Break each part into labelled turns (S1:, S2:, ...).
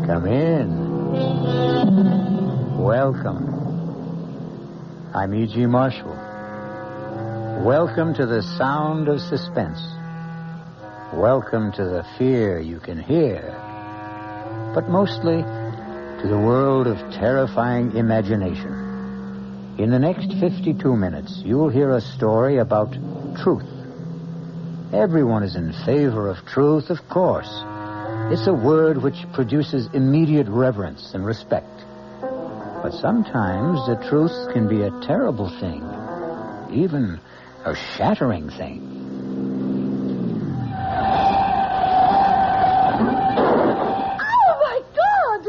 S1: Come in. Welcome. I'm E.G. Marshall. Welcome to the sound of suspense. Welcome to the fear you can hear. But mostly to the world of terrifying imagination. In the next 52 minutes, you'll hear a story about truth. Everyone is in favor of truth, of course. It's a word which produces immediate reverence and respect. But sometimes the truth can be a terrible thing, even a shattering thing.
S2: Oh, my God!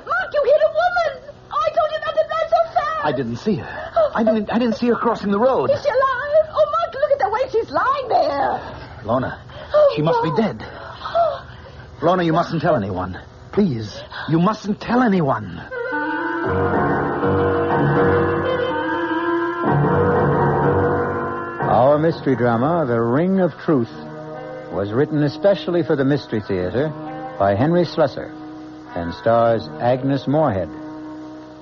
S2: Mark, you hit a woman! Oh, I told you not to drive so fast!
S3: I didn't see her. I didn't see her crossing the road.
S2: Is she alive? Oh, Mark, look at the way she's lying there.
S3: Lorna,
S2: Oh,
S3: she must be
S2: God.
S3: dead. Lorna, you mustn't tell anyone. Please, you mustn't tell anyone.
S1: Our mystery drama, The Ring of Truth, was written especially for the Mystery Theater by Henry Slessor and stars Agnes Moorehead.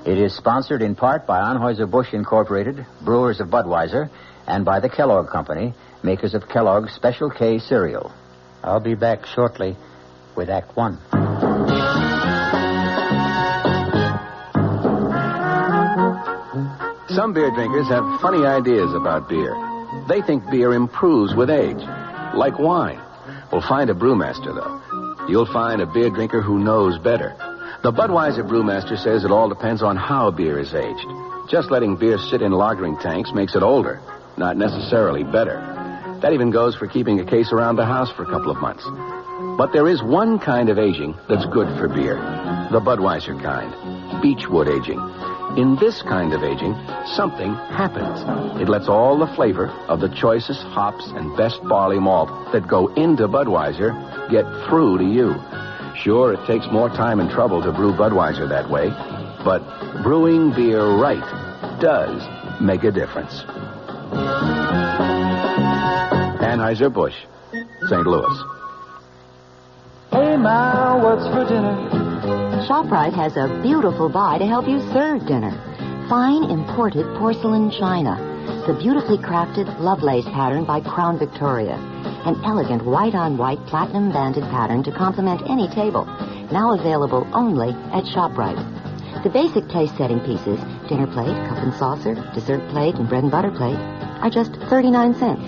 S1: It is sponsored in part by Anheuser-Busch Incorporated, brewers of Budweiser, and by the Kellogg Company, makers of Kellogg's Special K cereal. I'll be back shortly with Act One.
S4: Some beer drinkers have funny ideas about beer. They think beer improves with age, like wine. Well, find a brewmaster, though. You'll find a beer drinker who knows better. The Budweiser brewmaster says it all depends on how beer is aged. Just letting beer sit in lagering tanks makes it older, not necessarily better. That even goes for keeping a case around the house for a couple of months. But there is one kind of aging that's good for beer. The Budweiser kind. Beechwood aging. In this kind of aging, something happens. It lets all the flavor of the choicest hops and best barley malt that go into Budweiser get through to you. Sure, it takes more time and trouble to brew Budweiser that way, but brewing beer right does make a difference. Anheuser-Busch, St. Louis.
S5: Hey, Ma, what's for dinner?
S6: ShopRite has a beautiful buy to help you serve dinner. Fine imported porcelain china. The beautifully crafted Lovelace pattern by Crown Victoria. An elegant white-on-white platinum-banded pattern to complement any table. Now available only at ShopRite. The basic place-setting pieces, dinner plate, cup and saucer, dessert plate, and bread and butter plate, are just 39 cents.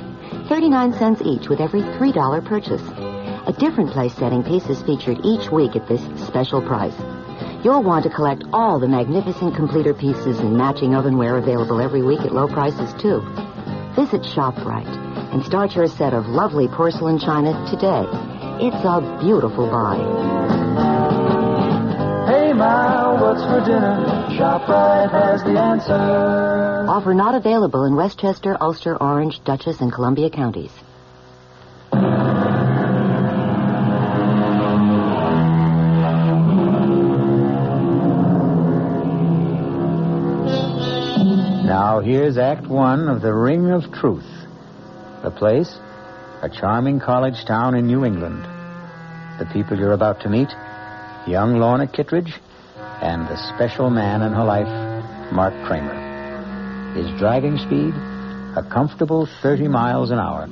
S6: 39 cents each with every $3 purchase. A different place-setting piece is featured each week at this special price. You'll want to collect all the magnificent completer pieces and matching ovenware available every week at low prices, too. Visit ShopRite and start your set of lovely porcelain china today. It's a beautiful buy.
S5: Hey, Ma, what's for dinner? ShopRite has the answer.
S6: Offer not available in Westchester, Ulster, Orange, Dutchess, and Columbia counties.
S1: Now here's Act One of The Ring of Truth. The place, a charming college town in New England. The people you're about to meet, young Lorna Kittredge and the special man in her life, Mark Kramer. His driving speed, a comfortable 30 miles an hour.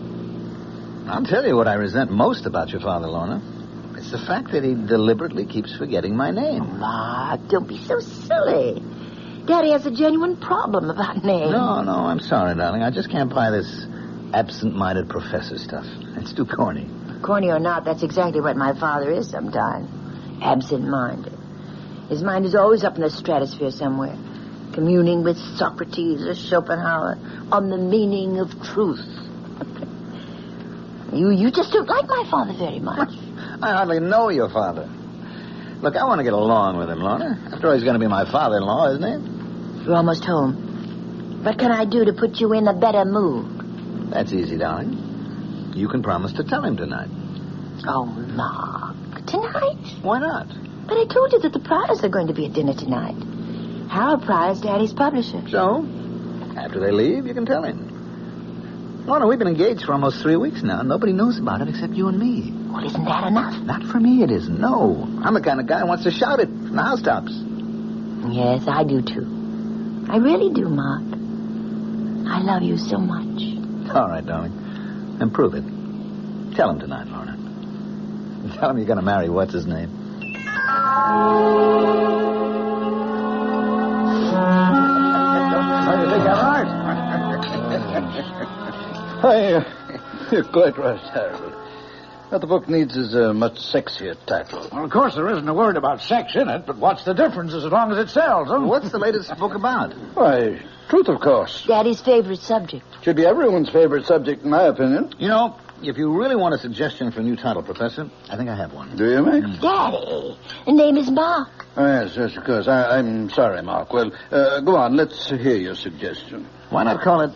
S3: I'll tell you what I resent most about your father, Lorna. It's the fact that he deliberately keeps forgetting my name.
S2: Mark, don't be so silly. Daddy has a genuine problem about names.
S3: No, I'm sorry, darling. I just can't buy this absent-minded professor stuff. It's too corny.
S2: Corny or not, that's exactly what my father is sometimes. Absent-minded. His mind is always up in the stratosphere somewhere, communing with Socrates or Schopenhauer on the meaning of truth. You just don't like my father very much.
S3: I hardly know your father. Look, I want to get along with him, Lorna. After all, he's going to be my father-in-law, isn't he?
S2: You're almost home. What can I do to put you in a better mood?
S3: That's easy, darling. You can promise to tell him tonight.
S2: Oh, Mark. Tonight?
S3: Why not?
S2: But I told you that the Pryors are going to be at dinner tonight. Harold Pryor's Daddy's publisher.
S3: So, after they leave, you can tell him. Lorna, we've been engaged for almost 3 weeks now. Nobody knows about it except you and me.
S2: Well, isn't that enough?
S3: Not for me, it isn't. No. I'm the kind of guy who wants to shout it from the housetops.
S2: Yes, I do, too. I really do, Mark. I love you so much.
S3: All right, darling. Then prove it. Tell him tonight, Lorna. Tell him you're going to marry what's-his-name.
S7: What do you think I'm right? You're quite right, Harold. What the book needs is a much sexier title.
S8: Well, of course, there isn't a word about sex in it, but what's the difference as long as it sells, huh?
S3: What's the latest book about?
S7: Why, truth, of course.
S2: Daddy's favorite subject.
S7: Should be everyone's favorite subject, in my opinion.
S3: You know, if you really want a suggestion for a new title, Professor, I think I have one.
S7: Do you, Max?
S2: Daddy, the name is Mark.
S7: Oh, yes, of course. I'm sorry, Mark. Well, go on. Let's hear your suggestion.
S3: Why not call it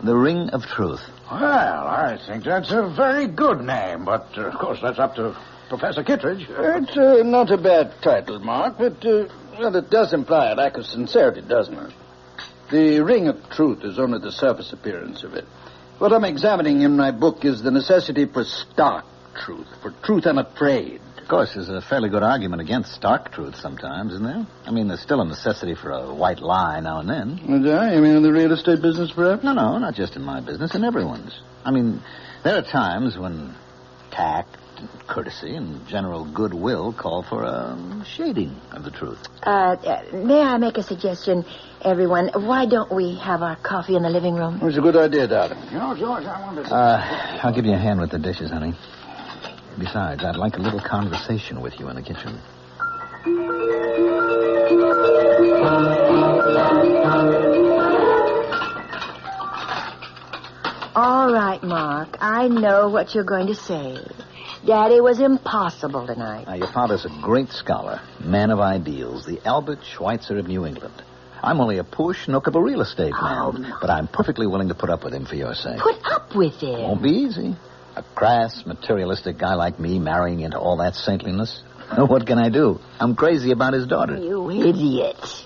S3: The Ring of Truth?
S8: Well, I think that's a very good name, but, of course, that's up to Professor Kittredge.
S7: It's not a bad title, Mark, but, well, it does imply a lack of sincerity, doesn't it? The Ring of Truth is only the surface appearance of it. What I'm examining in my book is the necessity for stark truth, for truth unafraid.
S3: Of course, there's a fairly good argument against stark truth sometimes, isn't there? I mean, there's still a necessity for a white lie now and then.
S7: You mean in the real estate business, perhaps?
S3: No, not just in my business, in everyone's. I mean, there are times when tact, and courtesy, and general goodwill call for a shading of the truth.
S2: May I make a suggestion, everyone? Why don't we have our coffee in the living room?
S7: It's a good idea, darling.
S8: You know, George, I wonder...
S3: I'll give you a hand with the dishes, honey. Besides, I'd like a little conversation with you in the kitchen.
S2: All right, Mark. I know what you're going to say. Daddy was impossible tonight.
S3: Now, your father's a great scholar, man of ideals, the Albert Schweitzer of New England. I'm only a poor schnook of a real estate man, but I'm perfectly willing to put up with him for your sake.
S2: Put up with him?
S3: Won't be easy. A crass, materialistic guy like me marrying into all that saintliness? What can I do? I'm crazy about his daughter.
S2: You idiot.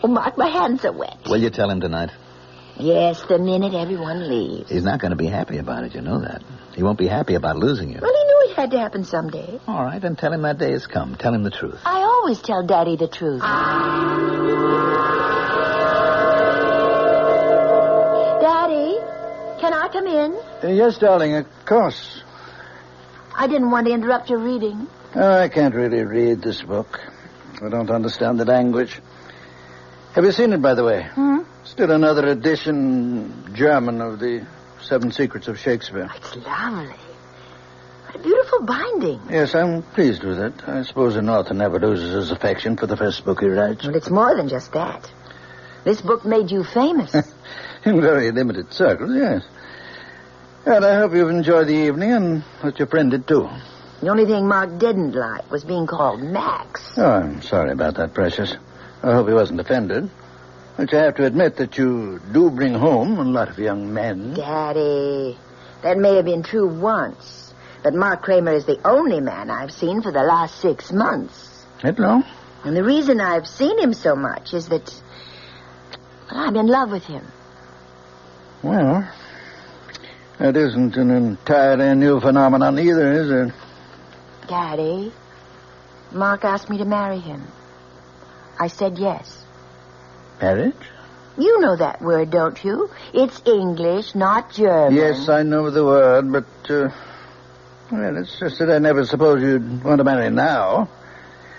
S2: Oh, Mark, my hands are wet.
S3: Will you tell him tonight?
S2: Yes, the minute everyone leaves.
S3: He's not going to be happy about it, you know that. He won't be happy about losing you.
S2: Well, he knew it had to happen someday.
S3: All right, then tell him that day has come. Tell him the truth.
S2: I always tell Daddy the truth. Daddy, can I come in?
S7: Yes, darling, of course.
S2: I didn't want to interrupt your reading.
S7: Oh, I can't really read this book. I don't understand the language. Have you seen it, by the way? Still another edition, German, of the 7 Secrets of Shakespeare.
S2: It's lovely. What a beautiful binding.
S7: Yes, I'm pleased with it. I suppose an author never loses his affection for the first book he writes.
S2: Well, it's more than just that. This book made you famous.
S7: In very limited circles, yes. And I hope you've enjoyed the evening and that your friend did, too.
S2: The only thing Mark didn't like was being called Max.
S7: Oh, I'm sorry about that, Precious. I hope he wasn't offended. But you have to admit that you do bring home a lot of young men.
S2: Daddy, that may have been true once, but Mark Kramer is the only man I've seen for the last 6 months.
S7: That long?
S2: And the reason I've seen him so much is that I'm in love with him.
S7: Well, that isn't an entirely new phenomenon either, is it?
S2: Daddy, Mark asked me to marry him. I said yes.
S7: Marriage?
S2: You know that word, don't you? It's English, not German.
S7: Yes, I know the word, but, well, it's just that I never supposed you'd want to marry now.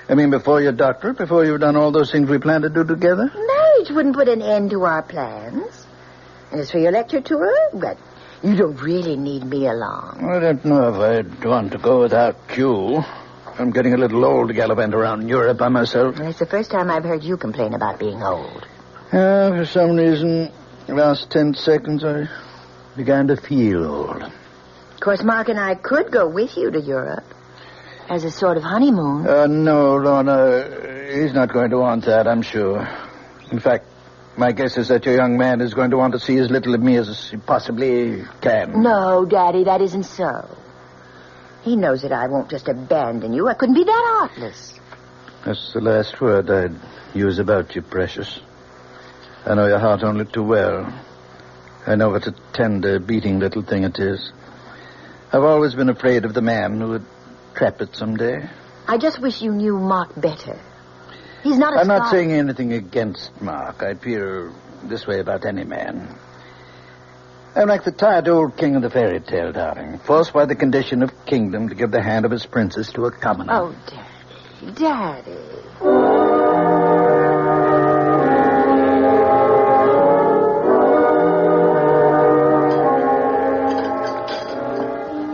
S7: I mean, before your doctorate, before you've done all those things we planned to do together.
S2: Marriage wouldn't put an end to our plans. And as for your lecture tour, but you don't really need me along.
S7: I don't know if I'd want to go without you. I'm getting a little old to gallivant around Europe by myself.
S2: Well, it's the first time I've heard you complain about being old.
S7: For some reason, the last 10 seconds, I began to feel old.
S2: Of course, Mark and I could go with you to Europe as a sort of honeymoon.
S7: No, Lorna, he's not going to want that, I'm sure. In fact, my guess is that your young man is going to want to see as little of me as he possibly can.
S2: No, Daddy, that isn't so. He knows that I won't just abandon you. I couldn't be that heartless.
S7: That's the last word I'd use about you, Precious. I know your heart only too well. I know what a tender, beating little thing it is. I've always been afraid of the man who would trap it someday.
S2: I just wish you knew Mark better. He's not a
S7: I'm not
S2: spy.
S7: saying anything against Mark. I feel this way about any man. I'm like the tired old king of the fairy tale, darling, forced by the condition of kingdom to give the hand of his princess to a commoner.
S2: Oh, Daddy.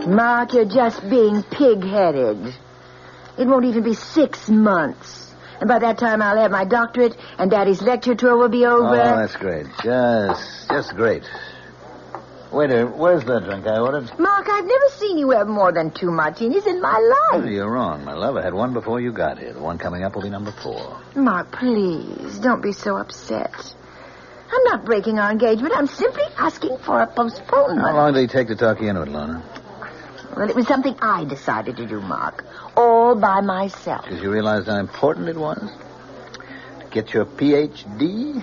S2: Mark, you're just being pig-headed. It won't even be 6 months. And by that time, I'll have my doctorate, and Daddy's lecture tour will be over.
S3: Oh, that's great. Just great. Waiter, where's the drink I ordered?
S2: Mark, I've never seen you have more than 2 martinis in my life.
S3: Oh, you're wrong, my love. I had one before you got here. The one coming up will be number 4.
S2: Mark, please, don't be so upset. I'm not breaking our engagement. I'm simply asking for a postponement.
S3: How long did it take to talk you into it, Lorna?
S2: Well, it was something I decided to do, Mark. All by myself.
S3: Because you realized how important it was? To get your Ph.D.?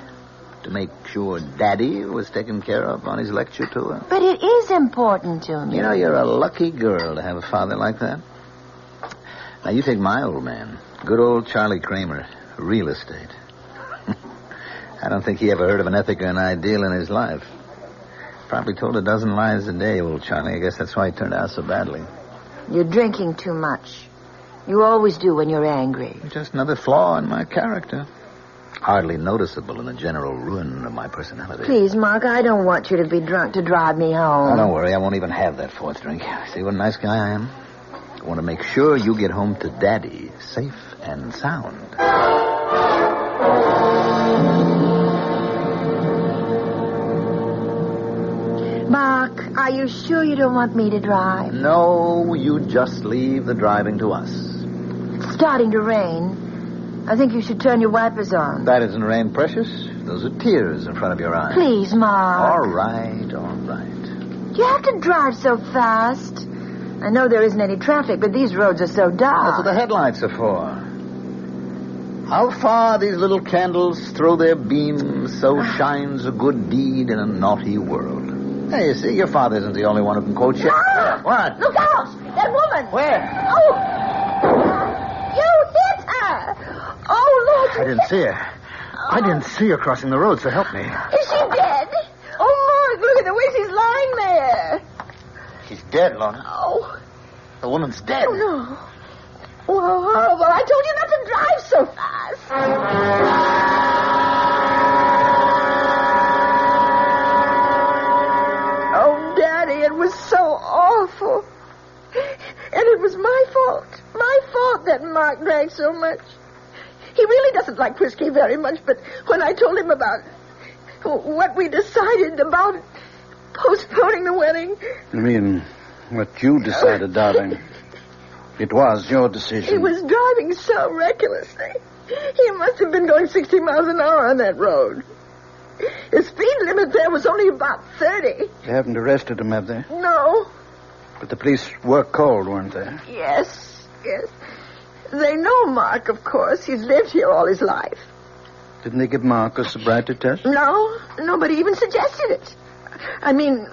S3: To make sure Daddy was taken care of on his lecture tour?
S2: But it is important to me.
S3: You know, you're a lucky girl to have a father like that. Now, you take my old man. Good old Charlie Kramer. Real estate. I don't think he ever heard of an ethic or an ideal in his life. Probably told a dozen lies a day, old Charlie. I guess that's why he turned out so badly.
S2: You're drinking too much. You always do when you're angry.
S3: Just another flaw in my character. Hardly noticeable in the general ruin of my personality.
S2: Please, Mark, I don't want you to be drunk to drive me home.
S3: Oh, don't worry. I won't even have that 4th drink. See what a nice guy I am? I want to make sure you get home to Daddy safe and sound.
S2: Mark, are you sure you don't want me to drive?
S3: No, you just leave the driving to us.
S2: It's starting to rain. I think you should turn your wipers on.
S3: That isn't rain, precious. Those are tears in front of your eyes.
S2: Please, Mark.
S3: All right, all right.
S2: You have to drive so fast. I know there isn't any traffic, but these roads are so dark.
S3: That's what the headlights are for. How far these little candles throw their beams, so shines a good deed in a naughty world. Hey, you see, your father isn't the only one who can quote you.
S2: Ah!
S3: What?
S2: Look out! That woman!
S3: Where?
S2: Oh! You hit her! Oh, Lord!
S8: I didn't see her. I didn't see her crossing the road, so help me.
S2: Is she dead? Oh, Mark, look at the way she's lying there.
S3: She's dead, Lorna.
S2: Oh.
S3: The woman's dead.
S2: Oh, no. Well, horrible. I told you not to drive so fast. Oh, Daddy, it was so awful. And it was my fault. My fault that Mark drank so much. He really doesn't like whiskey very much, but when I told him about what we decided about postponing the wedding...
S7: You mean what you decided, darling? It was your decision.
S2: He was driving so recklessly. He must have been going 60 miles an hour on that road. The speed limit there was only about 30.
S7: They haven't arrested him, have they?
S2: No.
S7: But the police were called, weren't they?
S2: Yes. They know Mark, of course. He's lived here all his life.
S7: Didn't they give Mark a sobriety test?
S2: No, nobody even suggested it. I mean,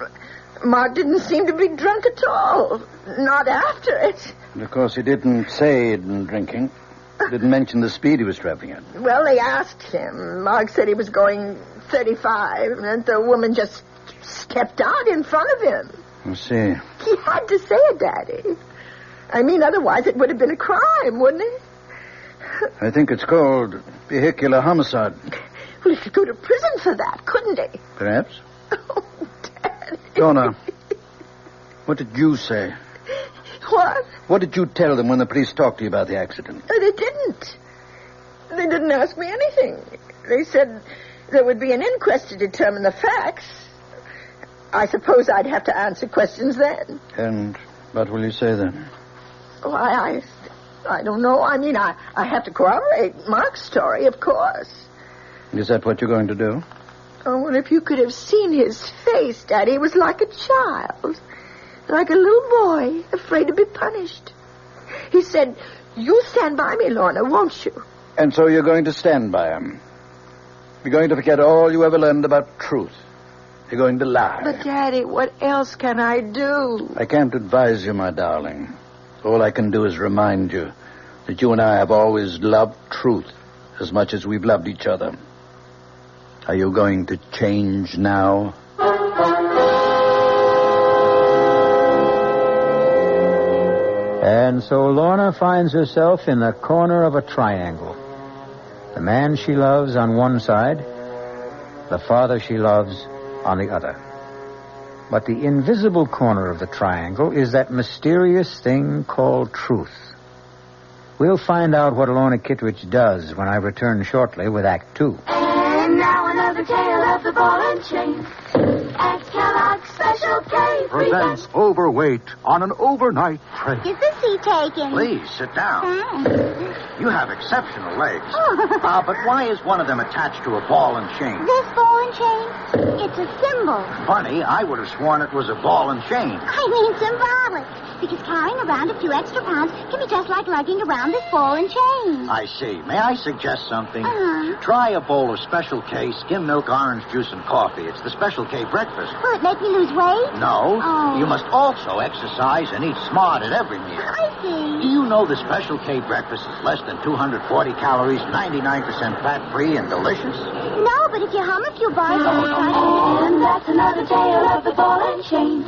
S2: Mark didn't seem to be drunk at all. Not after it.
S7: And of course, he didn't say he'd been drinking. Didn't mention the speed he was traveling at.
S2: Well, they asked him. Mark said he was going 35, and the woman just stepped out in front of him.
S7: I see.
S2: He had to say it, Daddy. I mean, otherwise it would have been a crime, wouldn't it?
S7: I think it's called vehicular homicide.
S2: Well, he could go to prison for that, couldn't he?
S7: Perhaps.
S2: Oh, Daddy.
S7: Donna, what did you say?
S2: What?
S7: What did you tell them when the police talked to you about the accident?
S2: They didn't. They didn't ask me anything. They said there would be an inquest to determine the facts. I suppose I'd have to answer questions then.
S7: And what will you say then?
S2: Oh, I don't know. I mean, I have to corroborate Mark's story, of course.
S7: Is that what you're going to do?
S2: Oh, well, if you could have seen his face, Daddy, it was like a child. Like a little boy, afraid to be punished. He said, "You stand by me, Lorna, won't you?"
S7: And so you're going to stand by him. You're going to forget all you ever learned about truth. You're going to lie.
S2: But, Daddy, what else can I do?
S7: I can't advise you, my darling. All I can do is remind you that you and I have always loved truth as much as we've loved each other. Are you going to change now?
S1: And so Lorna finds herself in the corner of a triangle. The man she loves on one side, the father she loves on the other. But the invisible corner of the triangle is that mysterious thing called truth. We'll find out what Lorna Kittredge does when I return shortly with Act 2.
S9: And now another tale of the ball and chain. At Kellogg's Special K.
S8: Presents Overweight on an overnight train.
S9: Is the seat taken?
S3: Please, sit down. You have exceptional legs. But why is one of them attached to a ball and chain?
S9: This ball and chain? It's a symbol.
S3: Funny, I would have sworn it was a ball and chain.
S9: I mean symbolic. Because carrying around a few extra pounds can be just like lugging around this ball and chain.
S3: I see. May I suggest something?
S9: Uh-huh.
S3: Try a bowl of Special K skim milk, orange juice, and coffee. It's the Special K breakfast.
S9: Will it make me lose weight?
S3: No.
S9: Oh.
S3: You must also exercise and eat smart at every meal.
S9: I see.
S3: Do you know the Special K breakfast is less than 240 calories, 99% fat-free, and delicious?
S9: No, but if you hum a few bars... And that's another tale of the ball and chain.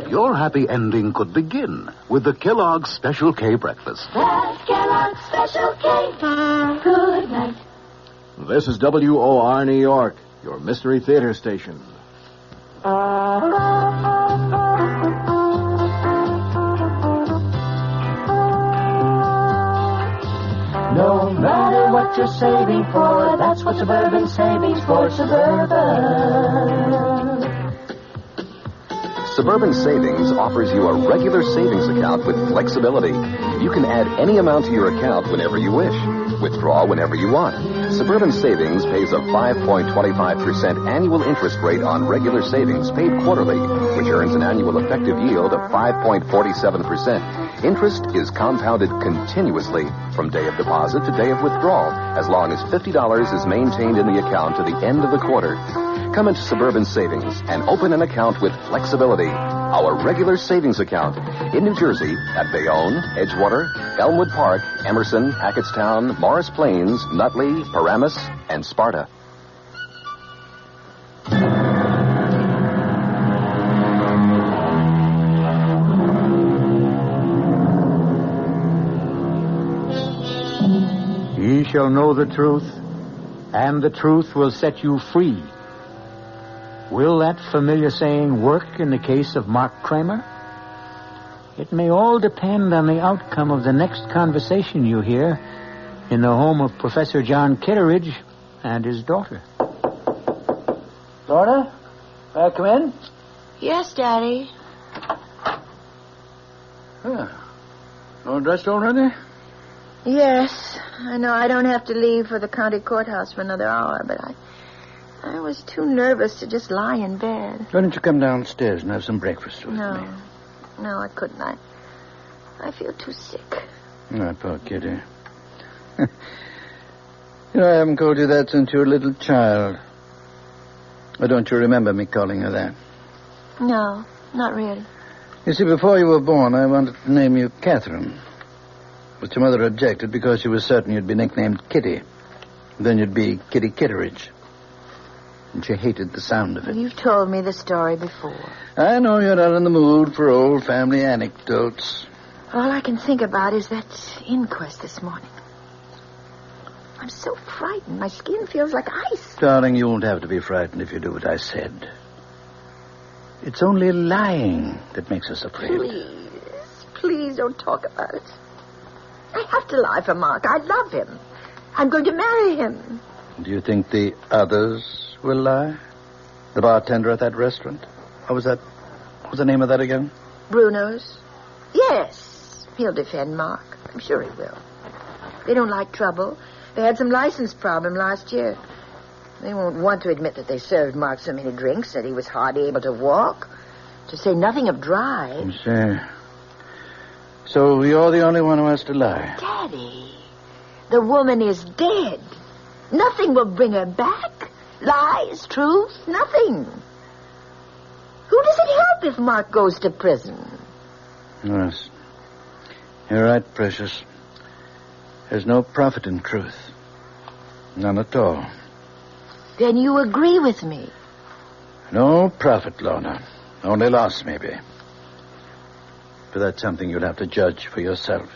S8: Your happy ending could begin with the Kellogg's Special K breakfast.
S9: That's Kellogg's Special K. Good night.
S10: This is WOR New York, your Mystery Theater station.
S5: No matter what you're saving for, that's what Suburban Savings for Suburban.
S4: Suburban Savings offers you a regular savings account with flexibility. You can add any amount to your account whenever you wish. Withdraw whenever you want. Suburban Savings pays a 5.25% annual interest rate on regular savings paid quarterly, which earns an annual effective yield of 5.47%. Interest is compounded continuously from day of deposit to day of withdrawal, as long as $50 is maintained in the account to the end of the quarter. Come into Suburban Savings and open an account with flexibility. Our regular savings account in New Jersey at Bayonne, Edgewater, Elmwood Park, Emerson, Hackettstown, Morris Plains, Nutley, Paramus, and Sparta.
S1: Ye shall know the truth, and the truth will set you free. Will that familiar saying work in the case of Mark Kramer? It may all depend on the outcome of the next conversation you hear in the home of Professor John Kitteridge and his daughter.
S7: Lorna, may I come in?
S2: Yes, Daddy.
S7: All dressed already?
S2: Yes. I know I don't have to leave for the county courthouse for another hour, but I was too nervous to just lie in bed.
S7: Why don't you come downstairs and have some breakfast with me?
S2: No, I couldn't. I feel too sick.
S7: Oh, poor kitty. You know, I haven't called you that since you were a little child. Or don't you remember me calling her that?
S2: No, not really.
S7: You see, before you were born, I wanted to name you Catherine. But your mother objected because she was certain you'd be nicknamed Kitty. Then you'd be Kitty Kitteridge. And she hated the sound of it.
S2: You've told me the story before.
S7: I know you're not in the mood for old family anecdotes.
S2: All I can think about is that inquest this morning. I'm so frightened. My skin feels like ice.
S7: Darling, you won't have to be frightened if you do what I said. It's only lying that makes us afraid.
S2: Please don't talk about it. I have to lie for Mark. I love him. I'm going to marry him.
S7: Do you think the others will lie? The bartender at that restaurant? What was the name of that again?
S2: Bruno's? Yes. He'll defend Mark. I'm sure he will. They don't like trouble. They had some license problem last year. They won't want to admit that they served Mark so many drinks that he was hardly able to walk. To say nothing of drive.
S7: So you're the only one who has to lie.
S2: Daddy, the woman is dead. Nothing will bring her back. Lies, truth, nothing. Who does it help if Mark goes to prison?
S7: Yes. You're right, Precious. There's no profit in truth. None at all.
S2: Then you agree with me.
S7: No profit, Lorna. Only loss, maybe. But that's something you'll have to judge for yourself.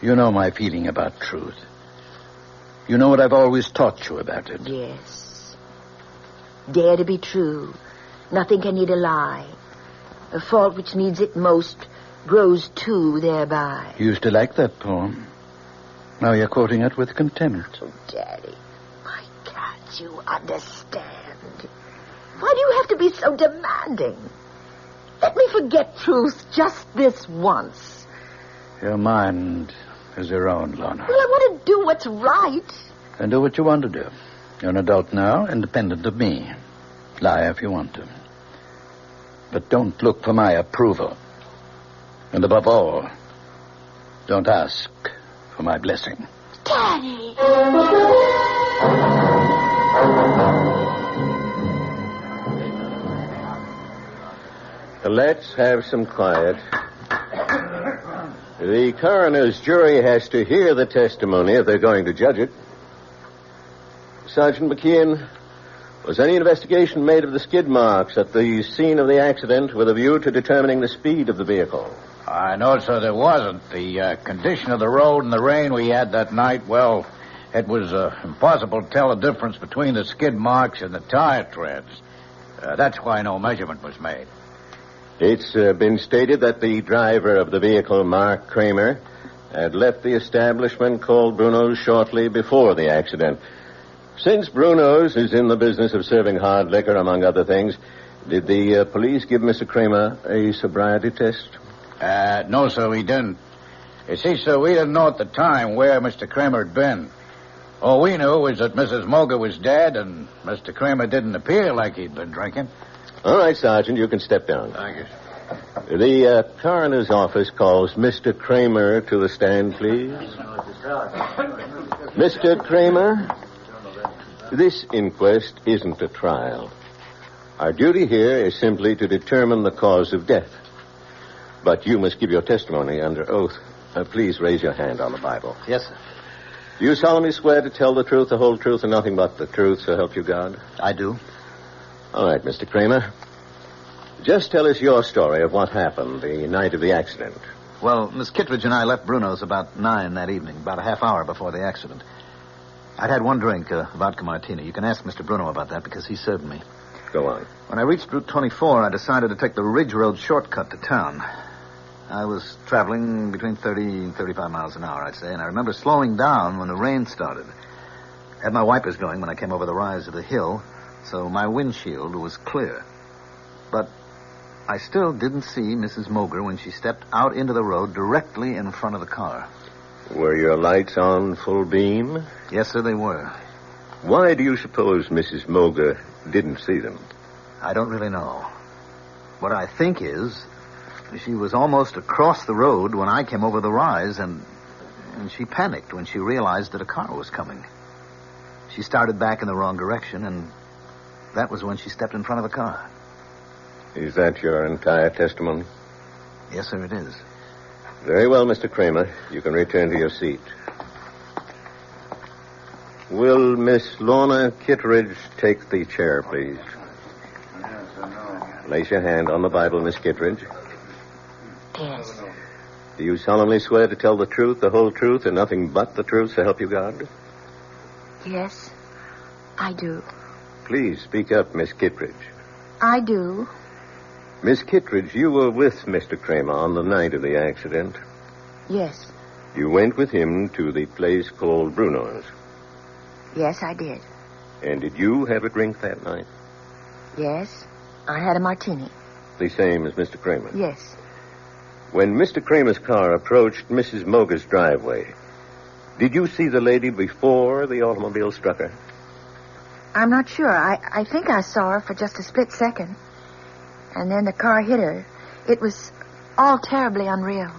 S7: You know my feeling about truth. You know what I've always taught you about it.
S2: Yes. Dare to be true. Nothing can need a lie. A fault which needs it most grows too thereby.
S7: You used to like that poem. Now you're quoting it with contempt.
S2: Oh, Daddy, my can't you understand? Why do you have to be so demanding? Let me forget truth just this once.
S7: Your mind is your own, Lorna.
S2: Well, I want to do what's right.
S7: Then do what you want to do. You're an adult now, independent of me. Lie if you want to. But don't look for my approval. And above all, don't ask for my blessing.
S2: Daddy!
S11: Let's have some quiet. The coroner's jury has to hear the testimony if they're going to judge it. Sergeant McKeon, was any investigation made of the skid marks at the scene of the accident with a view to determining the speed of the vehicle?
S8: I know, sir, there wasn't. The condition of the road and the rain we had that night, well, it was impossible to tell the difference between the skid marks and the tire treads. That's why no measurement was made.
S11: It's been stated that the driver of the vehicle, Mark Kramer, had left the establishment called Bruno's shortly before the accident. Since Bruno's is in the business of serving hard liquor, among other things, did the police give Mr. Kramer a sobriety test?
S8: No, sir, we didn't. You see, sir, we didn't know at the time where Mr. Kramer had been. All we knew was that Mrs. Moger was dead and Mr. Kramer didn't appear like he'd been drinking.
S11: All right, Sergeant, you can step down.
S8: Thank you.
S11: The coroner's office calls Mr. Kramer to the stand, please. Mr. Kramer, this inquest isn't a trial. Our duty here is simply to determine the cause of death. But you must give your testimony under oath. Please raise your hand on the Bible.
S3: Yes, sir.
S11: Do you solemnly swear to tell the truth, the whole truth, and nothing but the truth, so help you God?
S3: I do.
S11: All right, Mr. Kramer. Just tell us your story of what happened the night of the accident.
S3: Well, Miss Kittredge and I left Bruno's about 9 that evening, about a half hour before the accident. I'd had one drink, vodka martini. You can ask Mr. Bruno about that because he served me.
S11: Go on.
S3: When I reached Route 24, I decided to take the Ridge Road shortcut to town. I was traveling between 30 and 35 miles an hour, I'd say, and I remember slowing down when the rain started. I had my wipers going when I came over the rise of the hill, so my windshield was clear. But I still didn't see Mrs. Moger when she stepped out into the road directly in front of the car.
S11: Were your lights on full beam?
S3: Yes, sir, they were.
S11: Why do you suppose Mrs. Moger didn't see them?
S3: I don't really know. What I think is she was almost across the road when I came over the rise, and she panicked when she realized that a car was coming. She started back in the wrong direction, and that was when she stepped in front of the car.
S11: Is that your entire testimony?
S3: Yes, sir, it is.
S11: Very well, Mr. Kramer. You can return to your seat. Will Miss Lorna Kittredge take the chair, please? Place your hand on the Bible, Miss Kittredge.
S2: Yes.
S11: Do you solemnly swear to tell the truth, the whole truth, and nothing but the truth, so help you God?
S2: Yes, I do.
S11: Please speak up, Miss Kittredge.
S2: I do.
S11: Miss Kittredge, you were with Mr. Kramer on the night of the accident.
S2: Yes.
S11: You went with him to the place called Bruno's.
S2: Yes, I did.
S11: And did you have a drink that night?
S2: Yes, I had a martini.
S11: The same as Mr. Kramer?
S2: Yes.
S11: When Mr. Kramer's car approached Mrs. Moger's driveway, did you see the lady before the automobile struck her?
S2: I'm not sure. I think I saw her for just a split second. And then the car hit her. It was all terribly unreal.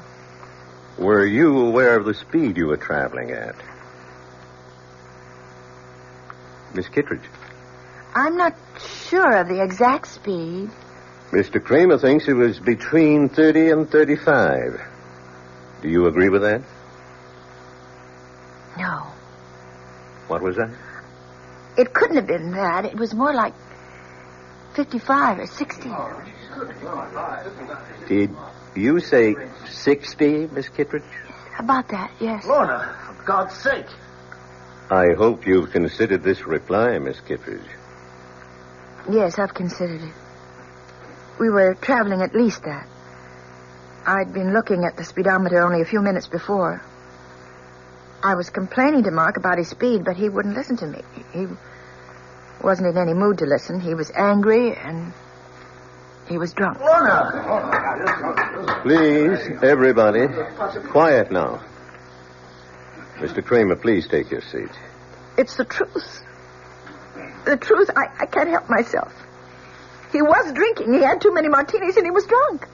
S11: Were you aware of the speed you were traveling at? Miss Kittredge.
S2: I'm not sure of the exact speed.
S11: Mr. Kramer thinks it was between 30 and 35. Do you agree with that?
S2: No.
S11: What was that?
S2: It couldn't have been that. It was more like 55 or 60.
S11: Did you say 60, Miss Kittredge?
S2: About that, yes.
S8: Lorna, for God's sake.
S11: I hope you've considered this reply, Miss Kittredge.
S2: Yes, I've considered it. We were traveling at least that. I'd been looking at the speedometer only a few minutes before. I was complaining to Mark about his speed, but he wouldn't listen to me. He wasn't in any mood to listen. He was angry, and he was drunk.
S8: Lorna!
S11: Please, everybody, quiet now. Mr. Kramer, please take your seat.
S2: It's the truth. The truth, I can't help myself. He was drinking. He had too many martinis, and he was drunk.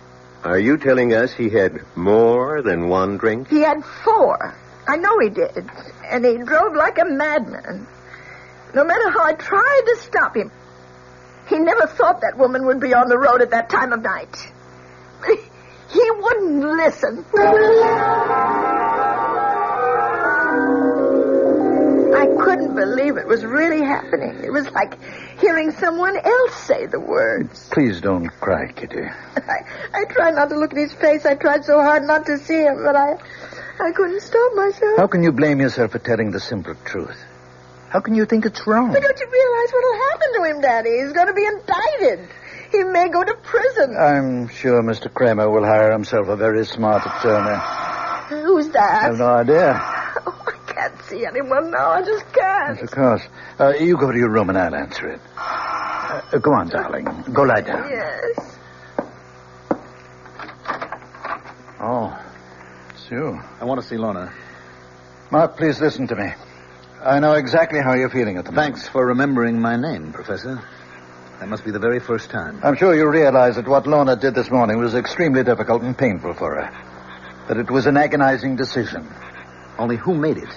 S11: Are you telling us he had more than one drink?
S2: He had 4. I know he did. And he drove like a madman. No matter how I tried to stop him, he never thought that woman would be on the road at that time of night. He wouldn't listen. I couldn't believe it was really happening. It was like hearing someone else say the words.
S8: Please don't cry, Kitty.
S2: I tried not to look at his face. I tried so hard not to see him, but I couldn't stop myself.
S8: How can you blame yourself for telling the simple truth? How can you think it's wrong?
S2: But don't you realize what'll happen to him, Daddy? He's going to be indicted. He may go to prison.
S8: I'm sure Mr. Kramer will hire himself a very smart attorney.
S2: Who's that?
S8: I have no idea.
S2: Oh, I can't see anyone now. I just can't.
S8: Yes, of course. You go to your room and I'll answer it. Go on, darling. Go lie down.
S2: Yes.
S8: Oh, it's you.
S3: I want to see Lorna.
S8: Mark, please listen to me. I know exactly how you're feeling at the moment.
S3: Thanks for remembering my name, Professor. That must be the very first time.
S8: I'm sure you realize that what Lorna did this morning was extremely difficult and painful for her. That it was an agonizing decision.
S3: Only who made it?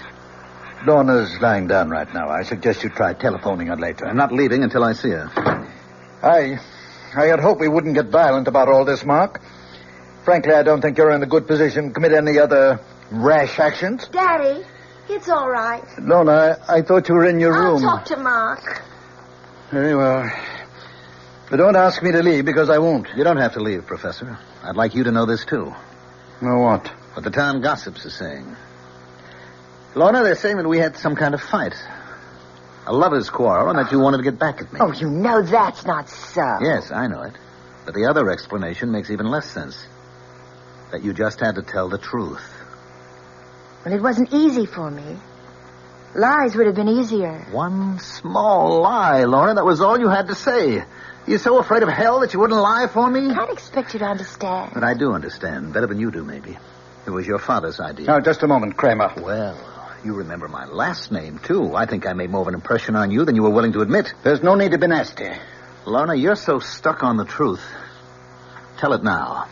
S8: Lorna's lying down right now. I suggest you try telephoning her later.
S3: I'm not leaving until I see her.
S8: I had hoped we wouldn't get violent about all this, Mark. Frankly, I don't think you're in a good position to commit any other rash actions.
S2: Daddy, it's all right.
S8: Lorna, I thought you were in your room.
S2: I'll talk to Mark.
S8: Very well. But don't ask me to leave, because I won't.
S3: You don't have to leave, Professor. I'd like you to know this, too.
S8: Know what?
S3: What the town gossips are saying. Lorna, they're saying that we had some kind of fight. A lover's quarrel, and that you wanted to get back at me.
S2: Oh, you know that's not so.
S3: Yes, I know it. But the other explanation makes even less sense. That you just had to tell the truth.
S2: Well, it wasn't easy for me. Lies would have been easier.
S3: One small lie, Lorna. That was all you had to say. You're so afraid of hell that you wouldn't lie for me?
S2: I can't expect you to understand.
S3: But I do understand. Better than you do, maybe. It was your father's idea.
S8: Now, just a moment, Kramer.
S3: Well, you remember my last name, too. I think I made more of an impression on you than you were willing to admit.
S8: There's no need to be nasty.
S3: Lorna, you're so stuck on the truth. Tell it now.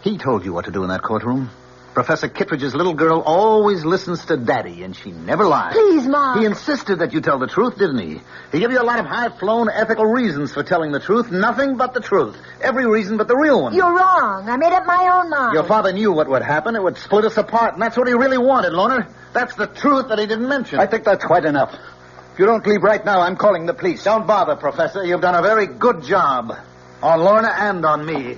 S3: He told you what to do in that courtroom. Professor Kittredge's little girl always listens to Daddy, and she never lies.
S2: Please, Mark.
S3: He insisted that you tell the truth, didn't he? He gave you a lot of high-flown ethical reasons for telling the truth. Nothing but the truth. Every reason but the real one.
S2: You're wrong. I made up my own mind.
S3: Your father knew what would happen. It would split us apart, and that's what he really wanted, Lorna. That's the truth that he didn't mention.
S8: I think that's quite enough. If you don't leave right now, I'm calling the police.
S3: Don't bother, Professor. You've done a very good job. On Lorna and on me.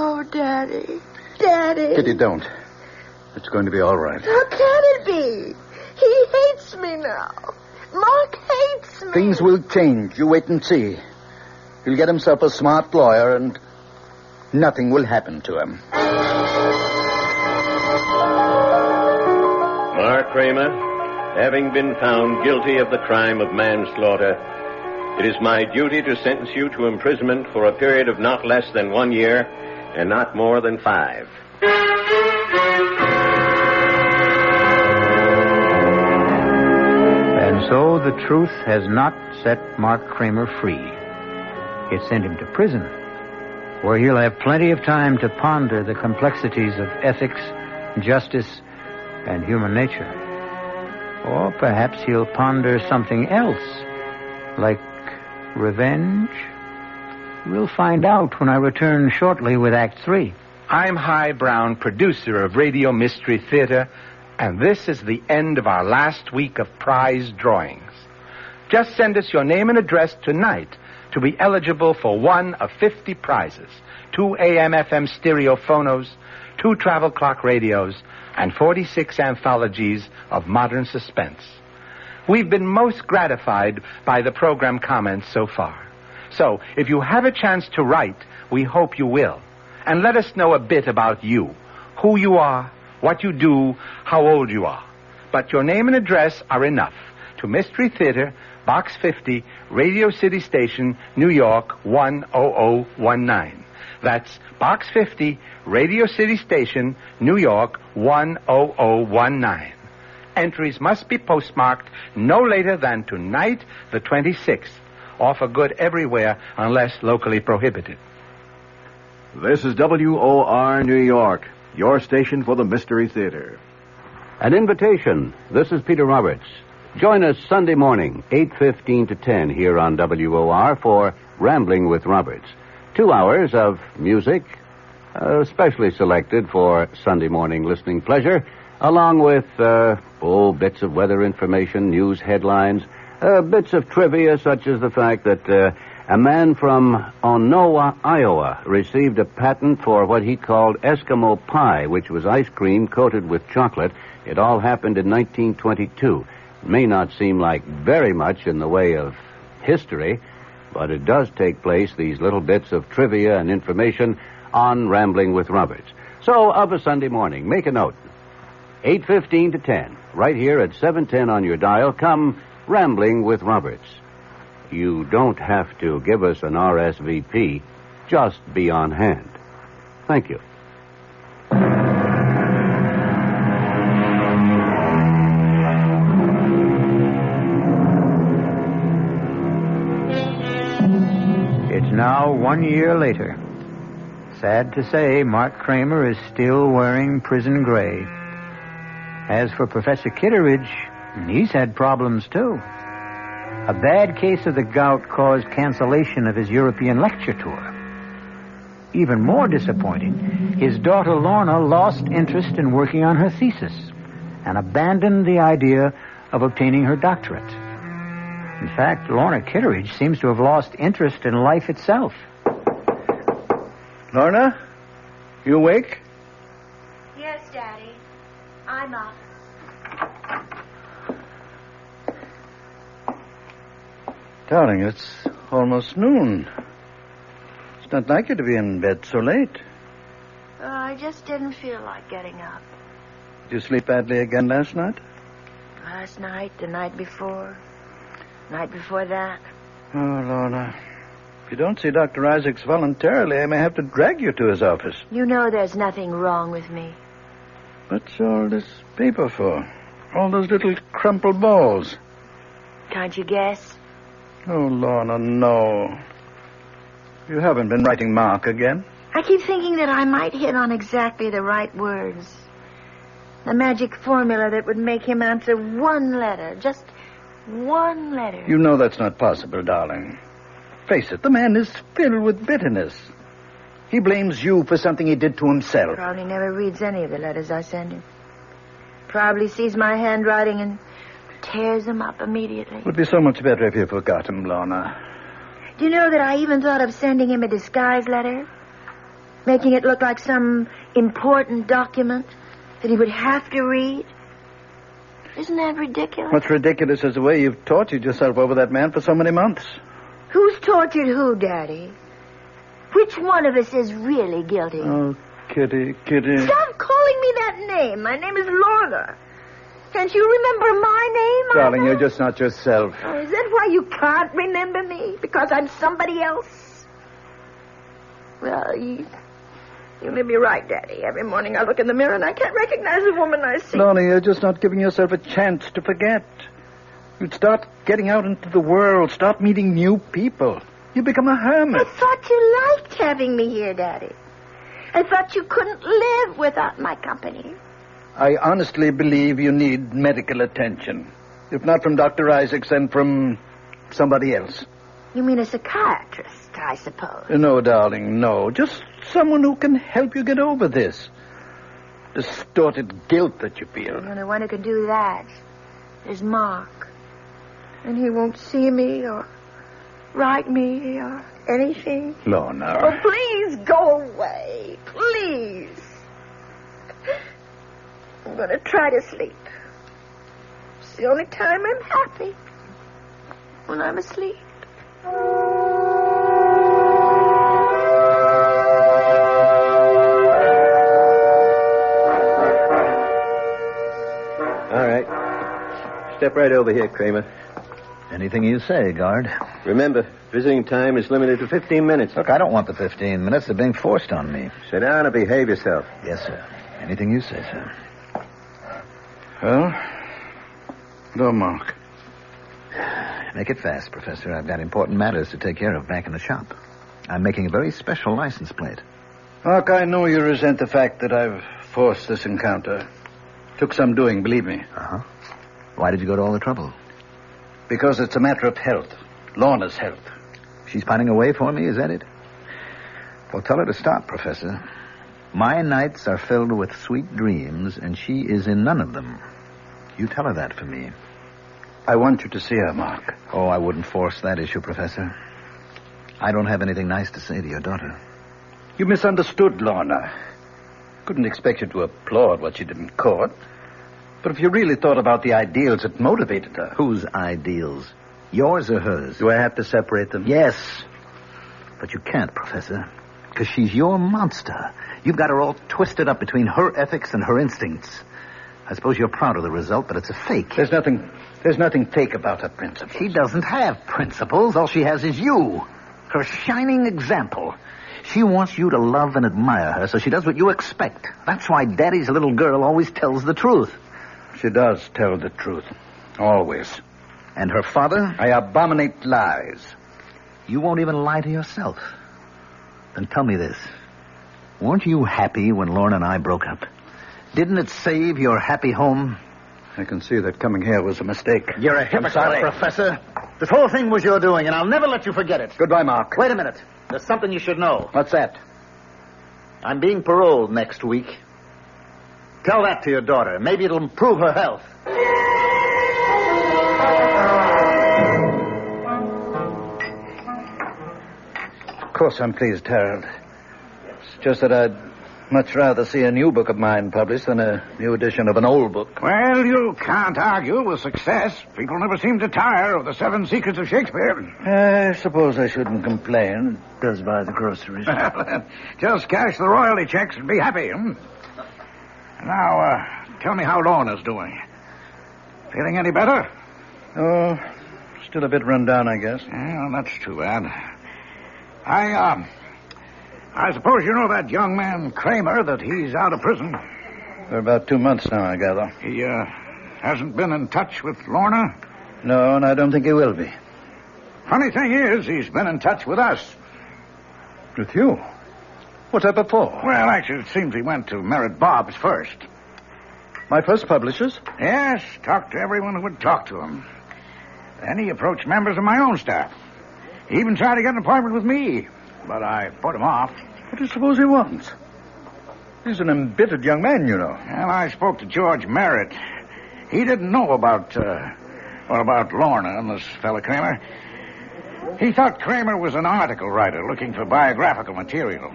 S2: Oh, Daddy. Daddy.
S8: Kitty, don't. It's going to be all right.
S2: How can it be? He hates me now. Mark hates me.
S8: Things will change. You wait and see. He'll get himself a smart lawyer, and nothing will happen to him.
S11: Mark Kramer, having been found guilty of the crime of manslaughter, it is my duty to sentence you to imprisonment for a period of not less than 1 year and not more than 5.
S1: And so the truth has not set Mark Kramer free. It sent him to prison, where he'll have plenty of time to ponder the complexities of ethics, justice, and human nature. Or perhaps he'll ponder something else, like revenge. We'll find out when I return shortly with Act 3.
S12: I'm Hy Brown, producer of Radio Mystery Theater, and this is the end of our last week of prize drawings. Just send us your name and address tonight to be eligible for one of 50 prizes: 2 AM/FM stereo phonos, 2 travel clock radios, and 46 anthologies of modern suspense. We've been most gratified by the program comments so far. So, if you have a chance to write, we hope you will. And let us know a bit about you, who you are, what you do, how old you are. But your name and address are enough. To Mystery Theater, Box 50, Radio City Station, New York, 10019. That's Box 50, Radio City Station, New York, 10019. Entries must be postmarked no later than tonight, the 26th. Offer good everywhere unless locally prohibited.
S10: This is WOR New York, your station for the Mystery Theater.
S4: An invitation. This is Peter Roberts. Join us Sunday morning, 8:15 to 10 here on WOR for Rambling with Roberts. 2 hours of music, specially selected for Sunday morning listening pleasure, along with, bits of weather information, news headlines, bits of trivia such as the fact that a man from Onowa, Iowa, received a patent for what he called Eskimo pie, which was ice cream coated with chocolate. It all happened in 1922. It may not seem like very much in the way of history, but it does take place, these little bits of trivia and information, on Rambling with Roberts. So, of a Sunday morning, make a note. 8:15 to 10, right here at 710 on your dial, come Rambling with Roberts. You don't have to give us an RSVP. Just be on hand. Thank you.
S1: It's now 1 year later. Sad to say, Mark Kramer is still wearing prison gray. As for Professor Kitteridge, he's had problems too. A bad case of the gout caused cancellation of his European lecture tour. Even more disappointing, his daughter Lorna lost interest in working on her thesis and abandoned the idea of obtaining her doctorate. In fact, Lorna Kitteridge seems to have lost interest in life itself.
S7: Lorna, you awake?
S2: Yes, Daddy. I'm up.
S7: Darling, it's almost noon. It's not like you to be in bed so late.
S2: I just didn't feel like getting up.
S7: Did you sleep badly again last night?
S2: Last night, the night before that.
S7: Oh, Lorna. If you don't see Dr. Isaacs voluntarily, I may have to drag you to his office.
S2: You know there's nothing wrong with me.
S7: What's all this paper for? All those little crumpled balls.
S2: Can't you guess?
S7: Oh, Lorna, no. You haven't been writing Mark again?
S2: I keep thinking that I might hit on exactly the right words. The magic formula that would make him answer one letter. Just one letter.
S7: You know that's not possible, darling. Face it, the man is filled with bitterness. He blames you for something he did to himself.
S2: Probably never reads any of the letters I send him. Probably sees my handwriting and tears them up immediately.
S7: It would be so much better if you forgot him, Lorna.
S2: Do you know that I even thought of sending him a disguise letter? Making it look like some important document that he would have to read? Isn't that ridiculous?
S7: What's ridiculous is the way you've tortured yourself over that man for so many months.
S2: Who's tortured who, Daddy? Which one of us is really guilty?
S7: Oh, Kitty.
S2: Stop calling me that name. My name is Lorna. Can't you remember my name?
S7: Darling, you're just not yourself.
S2: Oh, is that why you can't remember me? Because I'm somebody else? Well, you may be right, Daddy. Every morning I look in the mirror and I can't recognize the woman I see.
S7: Lorna, you're just not giving yourself a chance to forget. You'd start getting out into the world, start meeting new people. You become a hermit.
S2: I thought you liked having me here, Daddy. I thought you couldn't live without my company.
S7: I honestly believe you need medical attention. If not from Dr. Isaacs, then from somebody else.
S2: You mean a psychiatrist, I suppose?
S7: No, darling, no. Just someone who can help you get over this distorted guilt that you feel.
S2: The only one who can do that is Mark. And he won't see me or write me or anything.
S7: Lorna.
S2: Oh, please go away. Please. I'm going to try to sleep. It's the only time I'm happy. When I'm asleep.
S11: All right. Step right over here, Kramer.
S3: Anything you say, guard.
S11: Remember, visiting time is limited to 15 minutes.
S3: Look, I don't want the 15 minutes. They're being forced on me.
S11: Sit down and behave yourself.
S3: Yes, sir. Anything you say, sir.
S7: Well, no, Mark.
S3: Make it fast, Professor. I've got important matters to take care of back in the shop. I'm making a very special license plate.
S7: Mark, I know you resent the fact that I've forced this encounter. Took some doing, believe me.
S3: Uh-huh. Why did you go to all the trouble?
S7: Because it's a matter of health. Lorna's health.
S3: She's pining away for me, is that it? Well, tell her to stop, Professor. My nights are filled with sweet dreams, and she is in none of them. You tell her that for me.
S7: I want you to see her, Mark.
S3: Oh, I wouldn't force that issue, Professor. I don't have anything nice to say to your daughter.
S7: You misunderstood Lorna. Couldn't expect you to applaud what she did in court. But if you really thought about the ideals that motivated her...
S3: Whose ideals? Yours or hers?
S7: Do I have to separate them?
S3: Yes. But you can't, Professor. Because she's your monster. You've got her all twisted up between her ethics and her instincts. I suppose you're proud of the result, but it's a fake.
S7: There's nothing fake about her principles.
S3: She doesn't have principles. All she has is you. Her shining example. She wants you to love and admire her, so she does what you expect. That's why Daddy's little girl always tells the truth.
S7: She does tell the truth. Always.
S3: And her father?
S7: I abominate lies.
S3: You won't even lie to yourself. Then tell me this. Weren't you happy when Lorna and I broke up? Didn't it save your happy home?
S7: I can see that coming here was a mistake.
S3: You're a hypocrite, Professor. This whole thing was your doing, and I'll never let you forget it.
S7: Goodbye, Mark.
S3: Wait a minute. There's something you should know.
S7: What's that?
S3: I'm being paroled next week. Tell that to your daughter. Maybe it'll improve her health.
S7: Of course I'm pleased, Harold. It's just that I'd much rather see a new book of mine published than a new edition of an old book.
S8: Well, you can't argue with success. People never seem to tire of the 7 Secrets of Shakespeare.
S7: I suppose I shouldn't complain. It does buy the groceries.
S8: Well, just cash the royalty checks and be happy, hmm? Now, tell me how Lorna's doing. Feeling any better?
S7: Oh, still a bit run down, I guess.
S8: Well, that's too bad. I suppose you know that young man, Kramer, that he's out of prison.
S7: For about 2 months now, I gather.
S8: He, hasn't been in touch with Lorna?
S7: No, and I don't think he will be.
S8: Funny thing is, he's been in touch with us.
S7: With you? What's that before?
S8: Well, actually, it seems he went to Merritt Bob's first.
S7: My first publishers?
S8: Yes, talked to everyone who would talk to him. Then he approached members of my own staff. He even tried to get an appointment with me, but I put him off.
S7: What do you suppose he wants? He's an embittered young man, you know.
S8: Well, I spoke to George Merritt. He didn't know about Lorna and this fellow Kramer. He thought Kramer was an article writer looking for biographical material.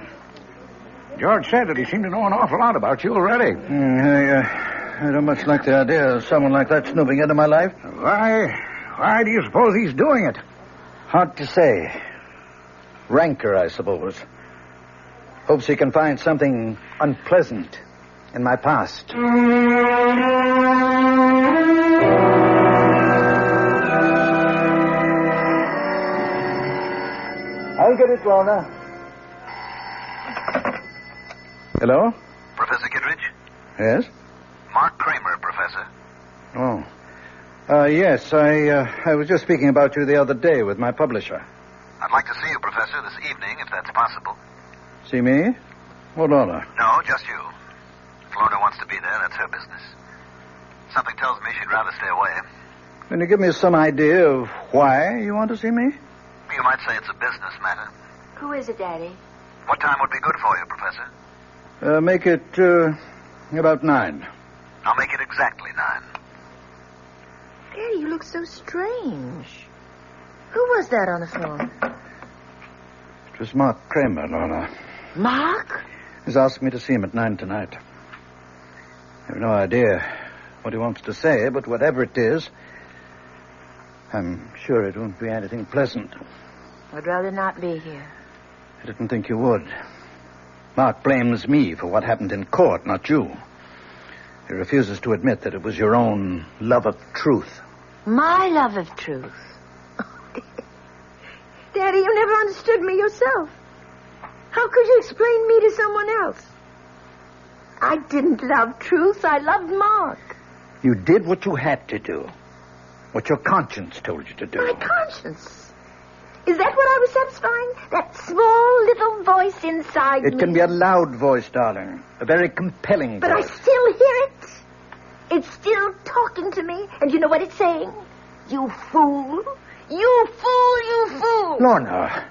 S8: George said that he seemed to know an awful lot about you already.
S7: I don't much like the idea of someone like that snooping into my life.
S8: Why do you suppose he's doing it?
S7: Hard to say. Rancor, I suppose. Hopes he can find something unpleasant in my past. I'll get it, Lorna. Hello?
S3: Professor Kittredge?
S7: Yes?
S3: Mark Kramer, Professor.
S7: Oh. Yes, I was just speaking about you the other day with my publisher.
S3: I'd like to see you, Professor, this evening, if that's possible.
S7: See me? Or Lorna?
S3: No, just you. If Lorna wants to be there, that's her business. Something tells me she'd rather stay away.
S7: Can you give me some idea of why you want to see me?
S3: You might say it's a business matter.
S2: Who is it, Daddy?
S3: What time would be good for you, Professor?
S7: Make it, about 9.
S3: I'll make it exactly 9.
S2: Daddy, you look so strange. Who was that on the phone?
S7: It was Mark Kramer, Lorna.
S2: Mark?
S7: He's asked me to see him at 9 tonight. I have no idea what he wants to say, but whatever it is, I'm sure it won't be anything pleasant.
S2: I'd rather not be here.
S7: I didn't think you would. Mark blames me for what happened in court, not you. He refuses to admit that it was your own love of truth.
S2: My love of truth? Daddy, you never understood me yourself. How could you explain me to someone else? I didn't love truth. I loved Mark.
S7: You did what you had to do. What your conscience told you to do.
S2: My conscience? Is that what I was satisfying? That small little voice inside me?
S7: It can be a loud voice, darling. A very compelling
S2: but
S7: voice.
S2: But I still hear it. It's still talking to me. And you know what it's saying? You fool. You fool, you fool.
S7: Lorna.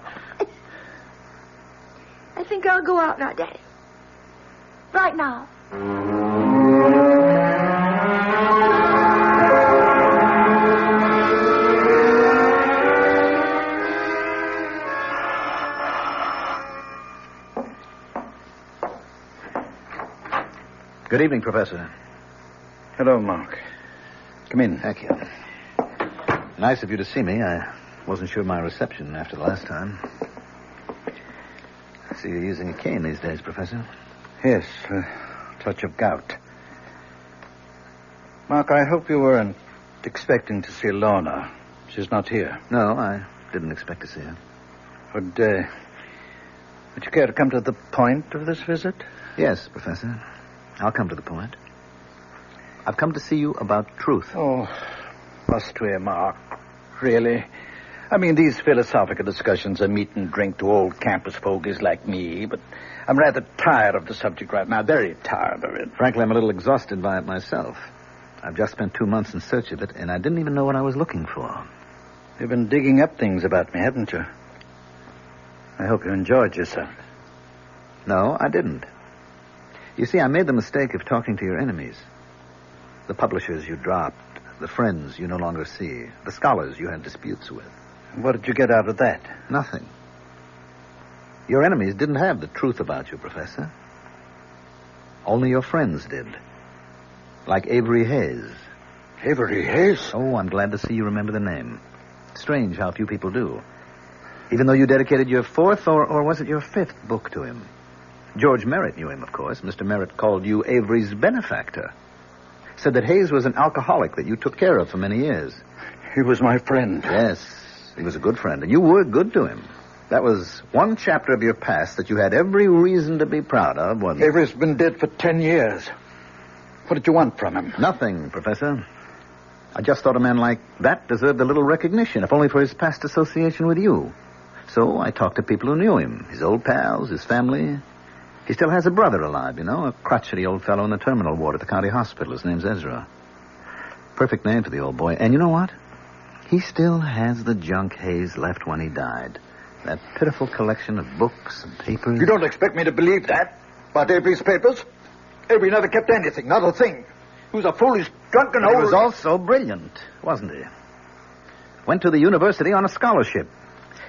S2: I think I'll go out now, Daddy. Right now.
S3: Good evening, Professor.
S7: Hello, Mark. Come in.
S3: Thank you. Nice of you to see me. I wasn't sure of my reception after the last time. I see you're using a cane these days, Professor.
S7: Yes, a touch of gout. Mark, I hope you weren't expecting to see Lorna. She's not here.
S3: No, I didn't expect to see her.
S7: Would you care to come to the point of this visit?
S3: Yes, Professor. I'll come to the point. I've come to see you about truth.
S7: Oh, must we, Mark? Really? I mean, these philosophical discussions are meat and drink to old campus fogies like me, but I'm rather tired of the subject right now, very tired of it.
S3: Frankly, I'm a little exhausted by it myself. I've just spent 2 months in search of it, and I didn't even know what I was looking for.
S7: You've been digging up things about me, haven't you? I hope you enjoyed yourself.
S3: No, I didn't. You see, I made the mistake of talking to your enemies. The publishers you dropped, the friends you no longer see, the scholars you had disputes with.
S7: What did you get out of that?
S3: Nothing. Your enemies didn't have the truth about you, Professor. Only your friends did. Like Avery Hayes.
S7: Avery Hayes?
S3: Oh, I'm glad to see you remember the name. Strange how few people do. Even though you dedicated your 4th, or was it your 5th book to him? George Merritt knew him, of course. Mr. Merritt called you Avery's benefactor. Said that Hayes was an alcoholic that you took care of for many years.
S7: He was my friend.
S3: Yes, he was a good friend, and you were good to him. That was one chapter of your past that you had every reason to be proud of, wasn't it?
S7: Avery's been dead for 10 years. What did you want from him?
S3: Nothing, Professor. I just thought a man like that deserved a little recognition, if only for his past association with you. So I talked to people who knew him, his old pals, his family. He still has a brother alive, you know, a crotchety old fellow in the terminal ward at the county hospital. His name's Ezra. Perfect name for the old boy. And you know what? He still has the junk Hayes left when he died. That pitiful collection of books and papers.
S7: You don't expect me to believe that? About Avery's papers? Avery never kept anything, not a thing. He was a foolish, drunken old...
S3: He was also brilliant, wasn't he? Went to the university on a scholarship.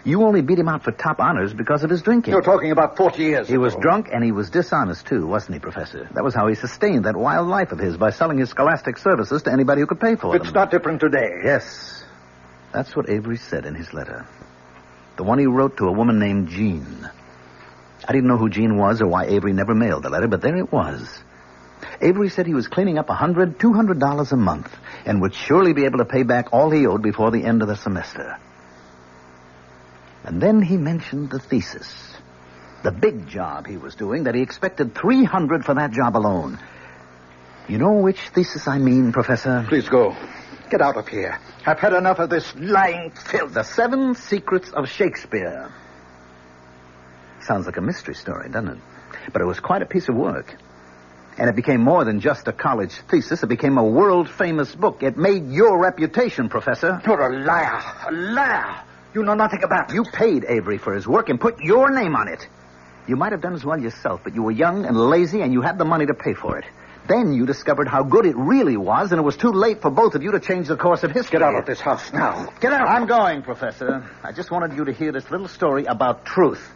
S3: You only beat him out for top honors because of his drinking.
S7: You're talking about 40 years
S3: He
S7: ago.
S3: was drunk, and he was dishonest, too, wasn't he, Professor? That was how he sustained that wild life of his, by selling his scholastic services to anybody who could pay for them.
S7: It's not different today.
S3: Yes. That's what Avery said in his letter. The one he wrote to a woman named Jean. I didn't know who Jean was or why Avery never mailed the letter, but there it was. Avery said he was cleaning up $100, $200 a month, and would surely be able to pay back all he owed before the end of the semester. And then he mentioned the thesis. The big job he was doing, that he expected $300 for that job alone. You know which thesis I mean, Professor?
S7: Please go. Get out of here. I've had enough of this lying filth.
S3: The 7 Secrets of Shakespeare. Sounds like a mystery story, doesn't it? But it was quite a piece of work. And it became more than just a college thesis. It became a world-famous book. It made your reputation, Professor.
S13: You're a liar. A liar. You know nothing about it.
S3: You paid Avery for his work and put your name on it. You might have done as well yourself, but you were young and lazy, and you had the money to pay for it. Then you discovered how good it really was, and it was too late for both of you to change the course of history.
S13: Get out of this house now.
S3: Get out. I'm going, Professor. I just wanted you to hear this little story about truth.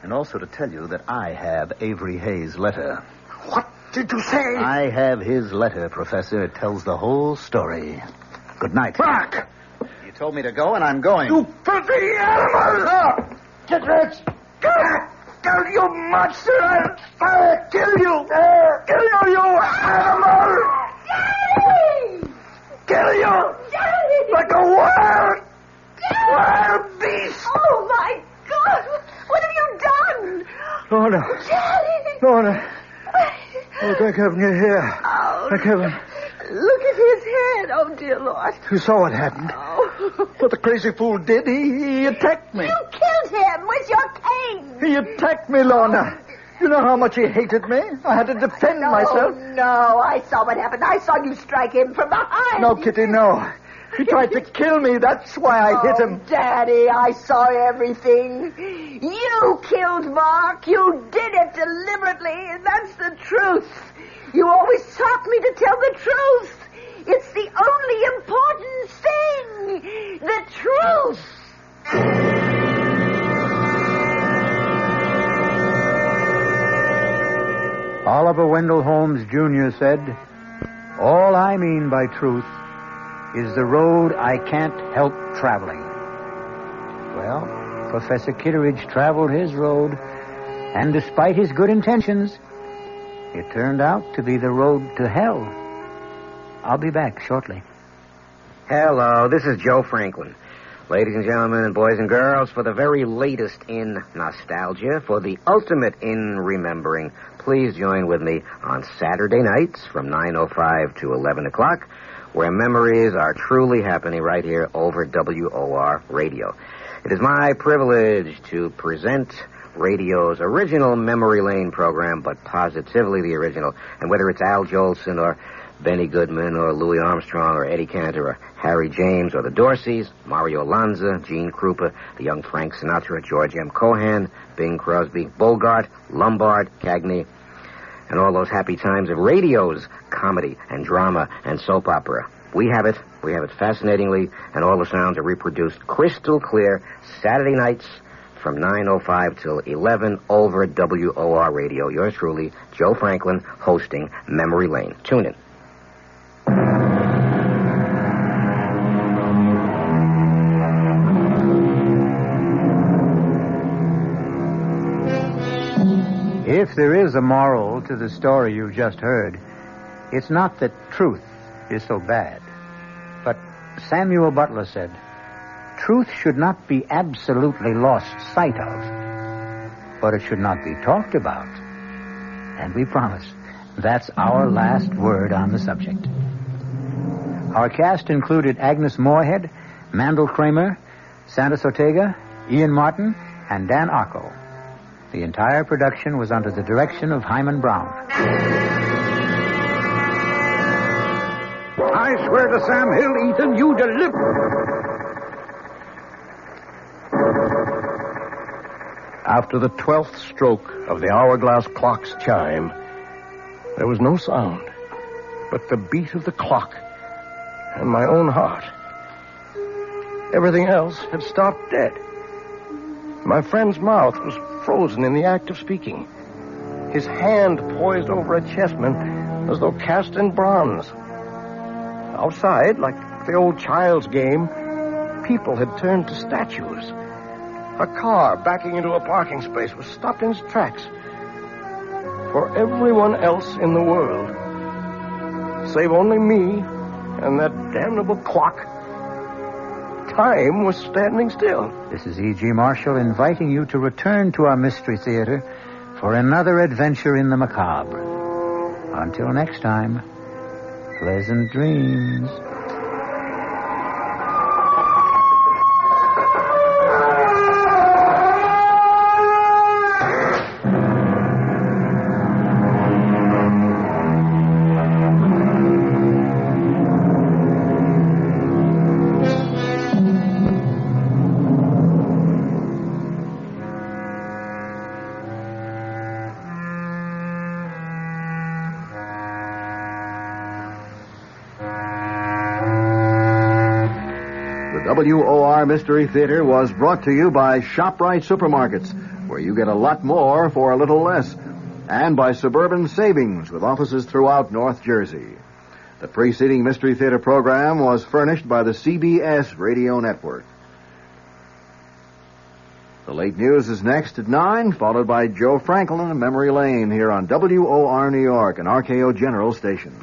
S3: And also to tell you that I have Avery Hayes' letter.
S13: What did you say?
S3: I have his letter, Professor. It tells the whole story. Good night.
S13: Mark!
S3: You told me to go, and I'm going.
S13: You filthy animal! Get rich! Kill you, monster! I'll kill you! Kill you, you animal!
S9: Daddy!
S13: Kill you!
S9: Daddy!
S13: Like a wild beast!
S9: Oh, my God! What have you done?
S13: Lorna.
S9: Daddy!
S13: Lorna. Oh, thank heaven you're here.
S9: Oh,
S13: Thank heaven.
S9: look at his head. Oh, dear Lord.
S13: You saw what happened.
S9: Oh.
S13: What the crazy fool did, he attacked me.
S9: You killed him with your cane.
S13: He attacked me, Lorna. You know how much he hated me? I had to defend myself.
S9: No, I saw what happened. I saw you strike him from behind.
S13: No, Kitty, no. He tried to kill me. That's why I hit him.
S9: Daddy, I saw everything. You killed Mark. You did it deliberately, and that's the truth. You always taught me to tell the truth. It's the only important thing. The truth.
S1: Oliver Wendell Holmes, Jr. said, "All I mean by truth is the road I can't help traveling." Well, Professor Kitteridge traveled his road, and despite his good intentions, it turned out to be the road to hell. I'll be back shortly.
S14: Hello, this is Joe Franklin. Ladies and gentlemen and boys and girls, for the very latest in nostalgia, for the ultimate in remembering, please join with me on Saturday nights from 9:05 to 11 o'clock, where memories are truly happening right here over WOR Radio. It is my privilege to present radio's original Memory Lane program, but positively the original. And whether it's Al Jolson or Benny Goodman or Louis Armstrong or Eddie Cantor or Harry James or the Dorseys, Mario Lanza, Gene Krupa, the young Frank Sinatra, George M. Cohan, Bing Crosby, Bogart, Lombard, Cagney, and all those happy times of radio's comedy and drama and soap opera. We have it fascinatingly, and all the sounds are reproduced crystal clear Saturday nights from 9:05 till 11 over WOR Radio. Yours truly, Joe Franklin, hosting Memory Lane. Tune in.
S1: If there is a moral to the story you just heard, it's not that truth is so bad. But Samuel Butler said, truth should not be absolutely lost sight of, but it should not be talked about. And we promise that's our last word on the subject. Our cast included Agnes Moorehead, Mandel Kramer, Santos Ortega, Ian Martin, and Dan Arco. The entire production was under the direction of Hyman Brown.
S8: I swear to Sam Hill, Ethan, you deliver.
S4: After the 12th stroke of the hourglass clock's chime, there was no sound but the beat of the clock and my own heart. Everything else had stopped dead. My friend's mouth was frozen in the act of speaking. His hand poised over a chessman as though cast in bronze. Outside, like the old child's game, people had turned to statues. A car backing into a parking space was stopped in its tracks. For everyone else in the world, save only me and that damnable clock, time was standing still.
S1: This is E.G. Marshall inviting you to return to our Mystery Theater for another adventure in the macabre. Until next time, pleasant dreams.
S10: WOR Mystery Theater was brought to you by ShopRite Supermarkets, where you get a lot more for a little less, and by Suburban Savings, with offices throughout North Jersey. The preceding Mystery Theater program was furnished by the CBS Radio Network. The late news is next at 9, followed by Joe Franklin and Memory Lane here on WOR New York, an RKO General station.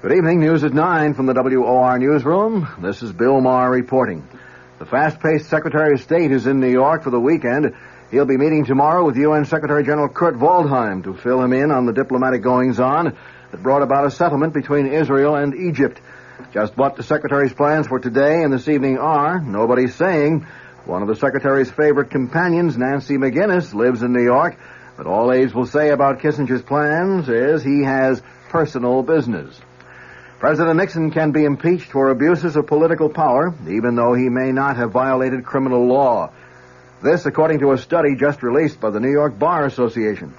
S10: Good evening, news at 9 from the WOR newsroom. This is Bill Maher reporting. The fast-paced Secretary of State is in New York for the weekend. He'll be meeting tomorrow with UN Secretary General Kurt Waldheim to fill him in on the diplomatic goings-on that brought about a settlement between Israel and Egypt. Just what the Secretary's plans for today and this evening are, nobody's saying. One of the Secretary's favorite companions, Nancy McGinnis, lives in New York, but all aides will say about Kissinger's plans is he has personal business. President Nixon can be impeached for abuses of political power, even though he may not have violated criminal law. This, according to a study just released by the New York Bar Association.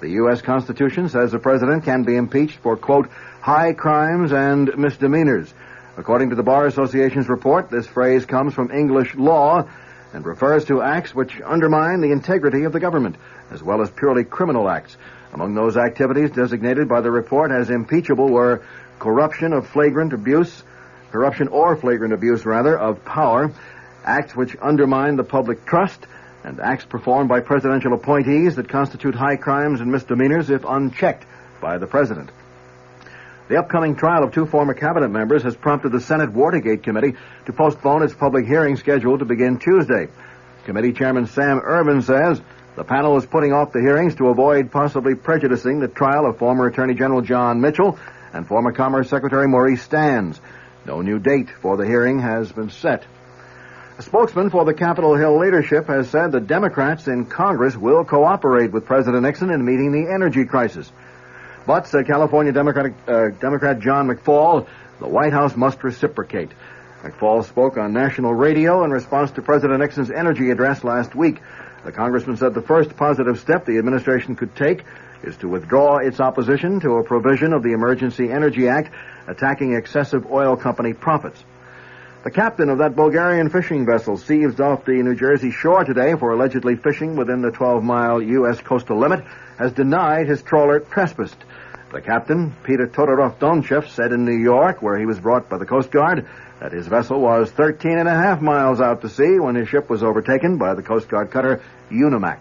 S10: The U.S. Constitution says the president can be impeached for, quote, high crimes and misdemeanors. According to the Bar Association's report, this phrase comes from English law and refers to acts which undermine the integrity of the government, as well as purely criminal acts. Among those activities designated by the report as impeachable were corruption or flagrant abuse of power, acts which undermine the public trust, and acts performed by presidential appointees that constitute high crimes and misdemeanors if unchecked by the president. The upcoming trial of two former cabinet members has prompted the Senate Watergate Committee to postpone its public hearing scheduled to begin Tuesday. Committee Chairman Sam Ervin says the panel is putting off the hearings to avoid possibly prejudicing the trial of former Attorney General John Mitchell and former Commerce Secretary Maurice Stans. No new date for the hearing has been set. A spokesman for the Capitol Hill leadership has said the Democrats in Congress will cooperate with President Nixon in meeting the energy crisis. But, said California Democrat John McFaul, the White House must reciprocate. McFaul spoke on national radio in response to President Nixon's energy address last week. The congressman said the first positive step the administration could take is to withdraw its opposition to a provision of the Emergency Energy Act attacking excessive oil company profits. The captain of that Bulgarian fishing vessel seized off the New Jersey shore today for allegedly fishing within the 12-mile U.S. coastal limit has denied his trawler trespassed. The captain, Peter Todorov-Donchev, said in New York, where he was brought by the Coast Guard, that his vessel was 13.5 miles out to sea when his ship was overtaken by the Coast Guard cutter Unimak.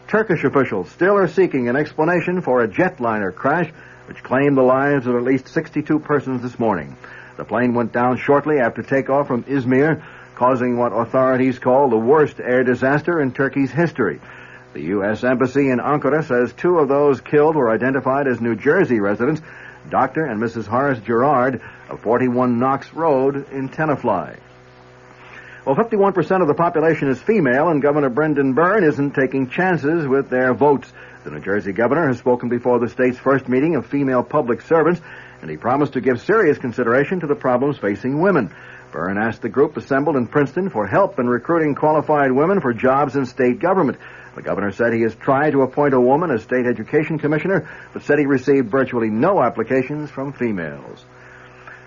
S10: Turkish officials still are seeking an explanation for a jetliner crash which claimed the lives of at least 62 persons this morning. The plane went down shortly after takeoff from Izmir, causing what authorities call the worst air disaster in Turkey's history. The U.S. Embassy in Ankara says two of those killed were identified as New Jersey residents, Dr. and Mrs. Horace Gerard of 41 Knox Road in Tenafly. Well, 51% of the population is female, and Governor Brendan Byrne isn't taking chances with their votes. The New Jersey governor has spoken before the state's first meeting of female public servants, and he promised to give serious consideration to the problems facing women. Byrne asked the group assembled in Princeton for help in recruiting qualified women for jobs in state government. The governor said he has tried to appoint a woman as state education commissioner, but said he received virtually no applications from females.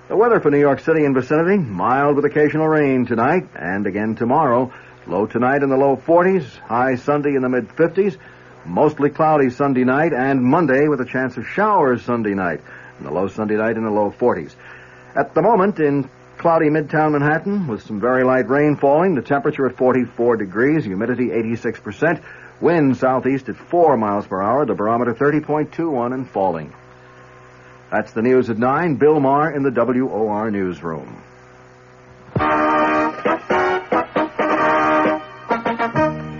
S10: The weather for New York City and vicinity, mild with occasional rain tonight and again tomorrow. Low tonight in the low 40s, high Sunday in the mid-50s, mostly cloudy Sunday night and Monday with a chance of showers Sunday night, and the low Sunday night in the low 40s. At the moment in cloudy Midtown Manhattan with some very light rain falling, the temperature at 44 degrees, humidity 86%, wind southeast at 4 miles per hour, the barometer 30.21 and falling. That's the news at 9. Bill Maher in the WOR newsroom.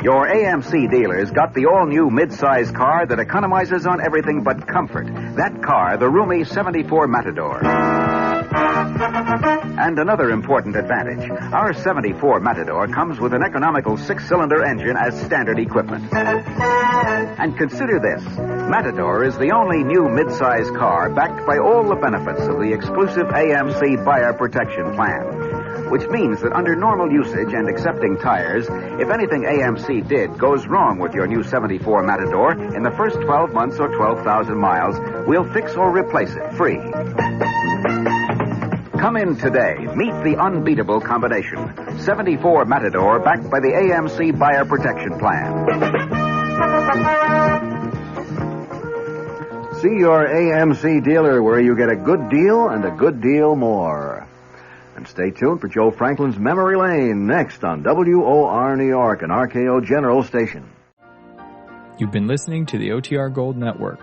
S15: Your AMC dealers got the all-new mid-size car that economizes on everything but comfort. That car, the roomy 74 Matador. And another important advantage. Our 74 Matador comes with an economical 6-cylinder engine as standard equipment. And consider this. Matador is the only new mid-size car backed by all the benefits of the exclusive AMC Buyer Protection Plan, which means that under normal usage and accepting tires, if anything AMC did goes wrong with your new 74 Matador, in the first 12 months or 12,000 miles, we'll fix or replace it free. Come in today. Meet the unbeatable combination. 74 Matador backed by the AMC Buyer Protection Plan.
S10: See your AMC dealer where you get a good deal and a good deal more. And stay tuned for Joe Franklin's Memory Lane next on WOR New York, an RKO General station.
S16: You've been listening to the OTR Gold Network.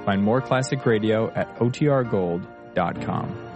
S16: Find more classic radio at otrgold.com.